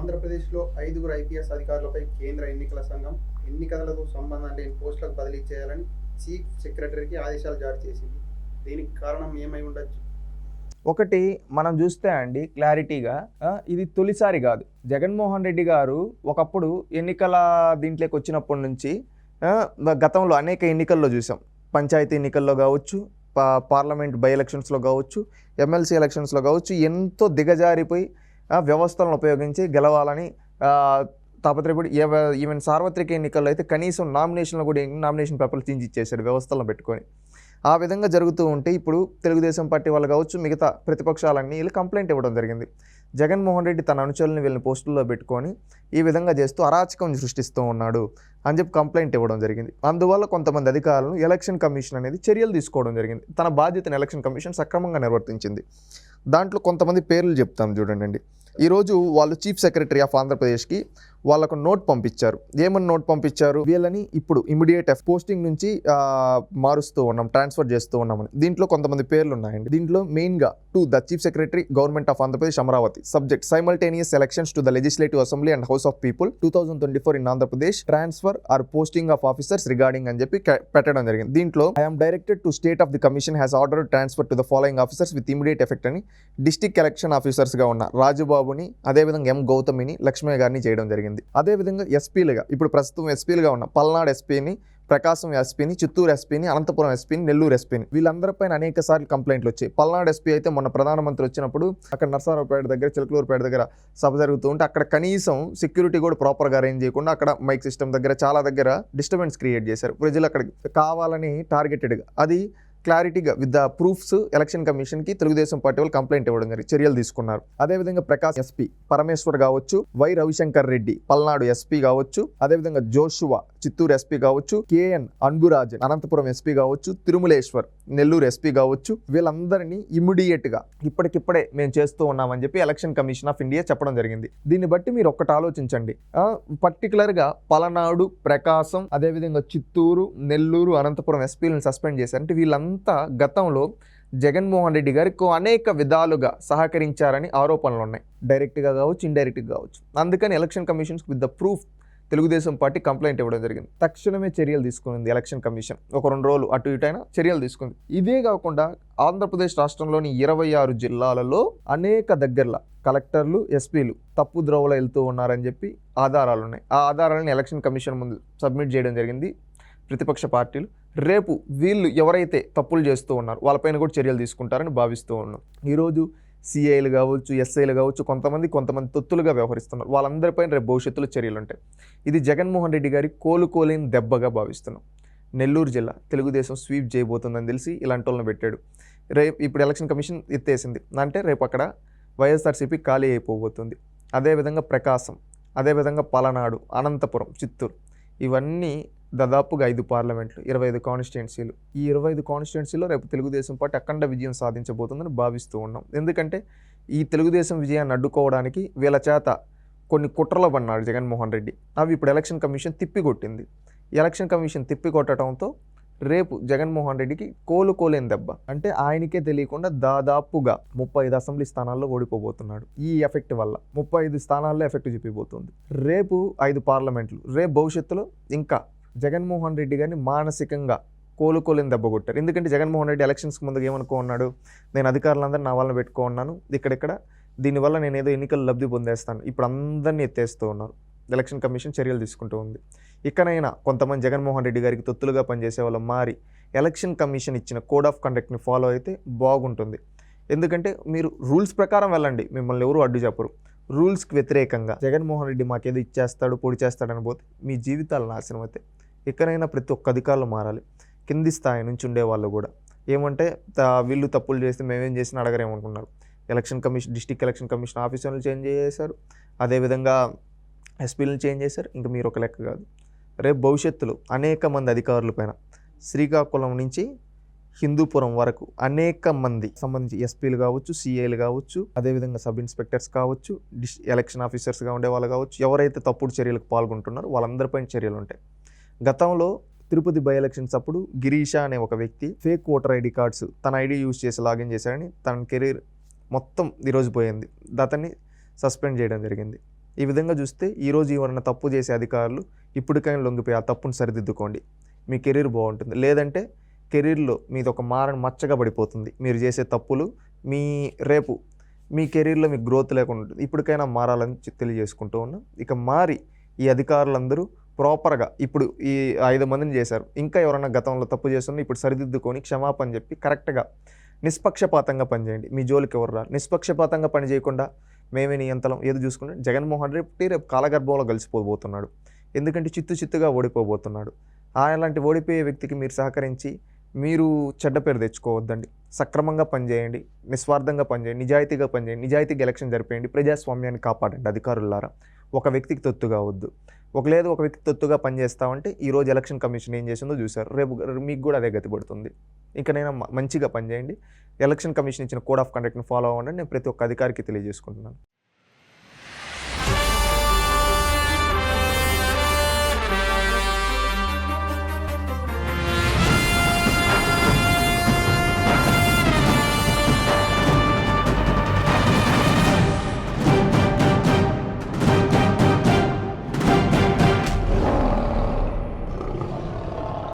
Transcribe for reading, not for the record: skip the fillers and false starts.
ఆంధ్రప్రదేశ్లో 5గురు ఐపీఎస్ అధికారులపై కేంద్ర ఎన్నికల సంఘం ఎన్నికలతో సంబంధం లేని పోస్టులకు బదిలీ చేయాలని చీఫ్ సెక్రటరీకి ఆదేశాలు జారీ చేసింది. దీనికి కారణం ఏమై ఉండొచ్చు? ఒకటి మనం చూస్తే అండి క్లారిటీగా ఇది తొలిసారి కాదు. జగన్మోహన్ రెడ్డి గారు ఒకప్పుడు ఎన్నికల దీంట్లోకి వచ్చినప్పటి నుంచి గతంలో అనేక ఎన్నికల్లో చూసాం. పంచాయతీ ఎన్నికల్లో కావచ్చు, పార్లమెంట్ బై ఎలక్షన్స్లో కావచ్చు, ఎమ్మెల్సీ ఎలక్షన్స్లో కావచ్చు, ఎంతో దిగజారిపోయి వ్యవస్థలను ఉపయోగించి గెలవాలని తాపత్రయపడి ఈవెన్ సార్వత్రిక ఎన్నికల్లో అయితే కనీసం నామినేషన్లు కూడా నామినేషన్ పేపర్లు చించి ఇచ్చేసాడు వ్యవస్థలను పెట్టుకొని. ఆ విధంగా జరుగుతూ ఉంటే ఇప్పుడు తెలుగుదేశం పార్టీ వాళ్ళు కావచ్చు, మిగతా ప్రతిపక్షాలన్నీ వీళ్ళు కంప్లైంట్ ఇవ్వడం జరిగింది. జగన్మోహన్ రెడ్డి తన అనుచరులను వీళ్ళని పోస్టుల్లో పెట్టుకొని ఈ విధంగా చేస్తూ అరాచకం సృష్టిస్తూ ఉన్నాడు అని చెప్పి కంప్లైంట్ ఇవ్వడం జరిగింది. అందువల్ల కొంతమంది అధికారులను ఎలక్షన్ కమిషన్ అనేది చర్యలు తీసుకోవడం జరిగింది. తన బాధ్యతను ఎలక్షన్ కమిషన్ సక్రమంగా నిర్వర్తించింది. దాంట్లో కొంతమంది పేర్లు చెప్తాం చూడండి. ఈరోజు వాళ్ళు చీఫ్ సెక్రటరీ ఆఫ్ ఆంధ్రప్రదేశ్కి వాళ్ళకు నోట్ పంపించారు. ఏమని నోట్ పంపించారు? వీళ్ళని ఇప్పుడు ఇమీడియట్ పోస్టింగ్ నుంచి మారుస్తూ ఉన్నాం, ట్రాన్స్ఫర్ చేస్తూ ఉన్నామని. దీంట్లో కొంతమంది పేర్లు ఉన్నాయండి. దీంట్లో మెయిన్గా to the chief secretary government of Andhra Pradesh Amaravati, subject simultaneous elections to the legislative assembly and house of people 2024 in Andhra Pradesh, transfer are posting of officers regarding అని చెప్పి పెట్టడం జరిగింది. దీంట్లో I'm directed to state of the commission has order transfer to the following officers with immediate effect అని district election ఆఫీసర్స్గా ఉన్న రాజుబాబుని, అదేవిధంగా ఎం గౌతమిని, లక్ష్మయ్య గారిని చేయడం జరిగింది. అదేవిధంగా ఎస్పీలుగా ఇప్పుడు ప్రస్తుతం ఎస్పీలుగా ఉన్న పల్నాడు ఎస్పీని, ప్రకాశం ఎస్పీని, చిత్తూరు ఎస్పీని, అనంతపురం ఎస్పీని, నెల్లూరు ఎస్పీని, వీళ్ళందరిపైన అనేక సార్లు కంప్లైంట్లు వచ్చాయి. పల్నాడు ఎస్పీ అయితే మొన్న ప్రధానమంత్రి వచ్చినప్పుడు అక్కడ నర్సారావుపేట దగ్గర, చిలకలూరుపేట దగ్గర సభ జరుగుతూ ఉంటే అక్కడ కనీసం సెక్యూరిటీ కూడా ప్రాపర్గా అరేంజ్ చేయకుండా అక్కడ మైక్ సిస్టమ్ దగ్గర చాలా దగ్గర డిస్టర్బెన్స్ క్రియేట్ చేశారు. ప్రజలు అక్కడ కావాలని టార్గెటెడ్గా అది క్లారిటీగా విత్ ద ప్రూఫ్స్ ఎలక్షన్ కమిషన్కి తెలుగుదేశం పార్టీ వాళ్ళు కంప్లైంట్ ఇవ్వడం జరిగింది, చర్యలు తీసుకున్నారు. అదేవిధంగా ప్రకాశ్ ఎస్పీ పరమేశ్వర్ కావచ్చు, వై రవిశంకర్ రెడ్డి పల్నాడు ఎస్పీ కావచ్చు, అదేవిధంగా జోషువా చిత్తూరు ఎస్పీ కావచ్చు, కేఎన్ అన్బురాజన్ అనంతపురం ఎస్పీ కావచ్చు, తిరుమలేశ్వర్ నెల్లూరు ఎస్పీ కావచ్చు, వీళ్ళందరినీ ఇమ్మీడియట్గా ఇప్పటికిప్పుడే మేము చేస్తూ ఉన్నామని చెప్పి ఎలక్షన్ కమిషన్ ఆఫ్ ఇండియా చెప్పడం జరిగింది. దీన్ని బట్టి మీరు ఒక్కటి ఆలోచించండి. పర్టికులర్గా పలనాడు, ప్రకాశం, అదేవిధంగా చిత్తూరు, నెల్లూరు, అనంతపురం ఎస్పీలను సస్పెండ్ చేశారు. అంటే వీళ్ళంతా గతంలో జగన్మోహన్ రెడ్డి గారికి అనేక విధాలుగా సహకరించారని ఆరోపణలు ఉన్నాయి, డైరెక్ట్గా కావచ్చు, ఇండైరెక్ట్గా కావచ్చు. అందుకని election commission's with the proof Telugu Desam party complaint ఇవ్వడం జరిగింది. తక్షణమే చర్యలు తీసుకుంది ఎలక్షన్ కమిషన్. ఒక 2 రోజులు అటు ఇటు అయినా చర్యలు తీసుకుంది. ఇదే కాకుండా ఆంధ్రప్రదేశ్ రాష్ట్రంలోని 26 జిల్లాలలో అనేక దగ్గరలో కలెక్టర్లు, ఎస్పీలు తప్పు ద్రోవలో వెళ్తూ ఉన్నారని చెప్పి ఆధారాలు ఉన్నాయి. ఆ ఆధారాలను ఎలక్షన్ కమిషన్ ముందు సబ్మిట్ చేయడం జరిగింది ప్రతిపక్ష పార్టీలు. రేపు వీళ్ళు ఎవరైతే తప్పులు చేస్తూ ఉన్నారో వాళ్ళపైన కూడా చర్యలు తీసుకుంటారని భావిస్తూ ఉన్నాం. ఈరోజు సిఐలు కావచ్చు, ఎస్ఐలు కావచ్చు, కొంతమంది తొత్తులుగా వ్యవహరిస్తున్నారు. వాళ్ళందరిపైన రేపు భవిష్యత్తులో చర్యలు ఉంటాయి. ఇది జగన్మోహన్ రెడ్డి గారి కోలుకోలేని దెబ్బగా భావిస్తున్నాం. నెల్లూరు జిల్లా తెలుగుదేశం స్వీప్ చేయబోతుందని తెలిసి ఇలాంటి వాళ్ళని పెట్టాడు. ఇప్పుడు ఎలక్షన్ కమిషన్ ఎత్తేసింది అంటే రేపు అక్కడ వైఎస్ఆర్సీపీ ఖాళీ అయిపోబోతుంది. అదేవిధంగా ప్రకాశం, అదేవిధంగా పలనాడు, అనంతపురం, చిత్తూరు, ఇవన్నీ దాదాపుగా 5 పార్లమెంట్లు, 25 కాన్స్టిట్యున్సీలు. ఈ 25 కాన్స్టిట్యున్సీలో రేపు తెలుగుదేశం పార్టీ అఖండ విజయం సాధించబోతుందని భావిస్తూ ఉన్నాం. ఎందుకంటే ఈ తెలుగుదేశం విజయాన్ని అడ్డుకోవడానికి వీళ్ళ చేత కొన్ని కుట్రలు పన్నాడు జగన్మోహన్ రెడ్డి. అవి ఇప్పుడు ఎలక్షన్ కమిషన్ తిప్పికొట్టింది. ఎలక్షన్ కమిషన్ తిప్పికొట్టడంతో రేపు జగన్మోహన్ రెడ్డికి కోలుకోలేని దెబ్బ. అంటే ఆయనకే తెలియకుండా దాదాపుగా 35 అసెంబ్లీ స్థానాల్లో ఓడిపోబోతున్నాడు. ఈ ఎఫెక్ట్ వల్ల 35 స్థానాల్లో ఎఫెక్ట్ చూపిపోతుంది. రేపు 5 పార్లమెంట్లు. రేపు భవిష్యత్తులో ఇంకా జగన్మోహన్ రెడ్డి గారిని మానసికంగా కోలుకోలేని దెబ్బ కొట్టారు. ఎందుకంటే జగన్మోహన్ రెడ్డి ఎలక్షన్స్కి ముందుగా ఏమనుకో ఉన్నాడు, నేను అధికారులందరూ నా వాళ్ళని పెట్టుకో ఉన్నాను, ఇక్కడెక్కడ దీనివల్ల నేను ఏదో ఎన్నికలు లబ్ధి పొందేస్తాను. ఇప్పుడు అందరినీ ఎత్తేస్తూ ఉన్నారు. ఎలక్షన్ కమిషన్ చర్యలు తీసుకుంటూ ఉంది. ఇకనైనా కొంతమంది జగన్మోహన్ రెడ్డి గారికి తొత్తులుగా పనిచేసే వాళ్ళు మారి ఎలక్షన్ కమిషన్ ఇచ్చిన కోడ్ ఆఫ్ కండక్ట్ని ఫాలో అయితే బాగుంటుంది. ఎందుకంటే మీరు రూల్స్ ప్రకారం వెళ్ళండి, మిమ్మల్ని ఎవరు అడ్డు చెప్పరు. రూల్స్కి వ్యతిరేకంగా జగన్మోహన్ రెడ్డి మాకేదో ఇచ్చేస్తాడు, పొడి చేస్తాడని పోతే మీ జీవితాలు నాశనం అవుతాయి. ఇకనైనా ప్రతి ఒక్క అధికారులు మారాలి. కింది స్థాయి నుంచి ఉండేవాళ్ళు కూడా ఏమంటే వీళ్ళు తప్పులు చేస్తే మేమేం చేసినా అడగరేమనుకున్నారు. Election commission, district election commission ఆఫీసర్లు చేంజ్ చేశారు, అదేవిధంగా ఎస్పీలను చేంజ్ చేశారు. ఇంకా మీరు ఒక లెక్క కాదు. రేపు భవిష్యత్తులో అనేక మంది అధికారుల పైన శ్రీకాకుళం నుంచి హిందూపురం వరకు అనేక మంది సంబంధించి ఎస్పీలు కావచ్చు, సిఐలు కావచ్చు, అదేవిధంగా సబ్ ఇన్స్పెక్టర్స్ కావచ్చు, ఎలక్షన్ ఆఫీసర్స్గా ఉండే వాళ్ళు కావచ్చు, ఎవరైతే తప్పుడు చర్యలకు పాల్గొంటున్నారో వాళ్ళందరిపైన చర్యలు ఉంటాయి. గతంలో తిరుపతి బై ఎలక్షన్స్ అప్పుడు గిరీష అనే ఒక వ్యక్తి ఫేక్ ఓటర్ ఐడి కార్డ్స్ తన ఐడి యూజ్ చేసి లాగిన్ చేశాడని తన కెరీర్ మొత్తం ఈరోజు పోయింది. అతన్ని సస్పెండ్ చేయడం జరిగింది. ఈ విధంగా చూస్తే ఈరోజు ఎవరైనా తప్పు చేసే అధికారులు ఇప్పటికైనా లొంగిపోయి ఆ తప్పును సరిదిద్దుకోండి, మీ కెరీర్ బాగుంటుంది. లేదంటే కెరీర్లో మీది ఒక మచ్చగా పడిపోతుంది. మీరు చేసే తప్పులు రేపు మీ కెరీర్లో మీకు గ్రోత్ లేకుండా ఉంటుంది. ఇప్పటికైనా మారాలని తెలియజేసుకుంటూ ఉన్నాం. ఇక మారి ఈ అధికారులందరూ ప్రాపర్గా ఇప్పుడు ఈ 5 మందిని చేశారు, ఇంకా ఎవరైనా గతంలో తప్పు చేస్తున్నా ఇప్పుడు సరిదిద్దుకొని క్షమాపణ చెప్పి కరెక్ట్గా నిష్పక్షపాతంగా పనిచేయండి. మీ జోలికి ఎవరు రారు. నిష్పక్షపాతంగా పని చేయకుండా మేమే నియంత్రం ఏదో చూసుకుంటే జగన్మోహన్ రెడ్డి రేపు కాలగర్భంలో కలిసిపోబోతున్నాడు. ఎందుకంటే చిత్తుగా ఓడిపోబోతున్నాడు. అలాంటి ఓడిపోయే వ్యక్తికి మీరు సహకరించి మీరు చెడ్డ పేరు తెచ్చుకోవద్దండి. సక్రమంగా పనిచేయండి, నిస్వార్థంగా పనిచేయండి, నిజాయితీగా పనిచేయండి, నిజాయితీగా ఎలక్షన్ జరిపేయండి, ప్రజాస్వామ్యాన్ని కాపాడండి. అధికారులారా ఒక వ్యక్తికి తొత్తుగా వద్దు. ఒక వ్యక్తి తొత్తుగా పనిచేస్తామంటే ఈరోజు ఎలక్షన్ కమిషన్ ఏం చేసిందో చూశారు, రేపు మీకు కూడా అదే గతి పడుతుంది. ఇంకనైనా మంచిగా పనిచేయండి. ఎలక్షన్ కమిషన్ ఇచ్చిన కోడ్ ఆఫ్ కండక్ట్ని ఫాలో అవ్వండి. నేను ప్రతి ఒక్క అధికారికి తెలియజేసుకుంటున్నాను.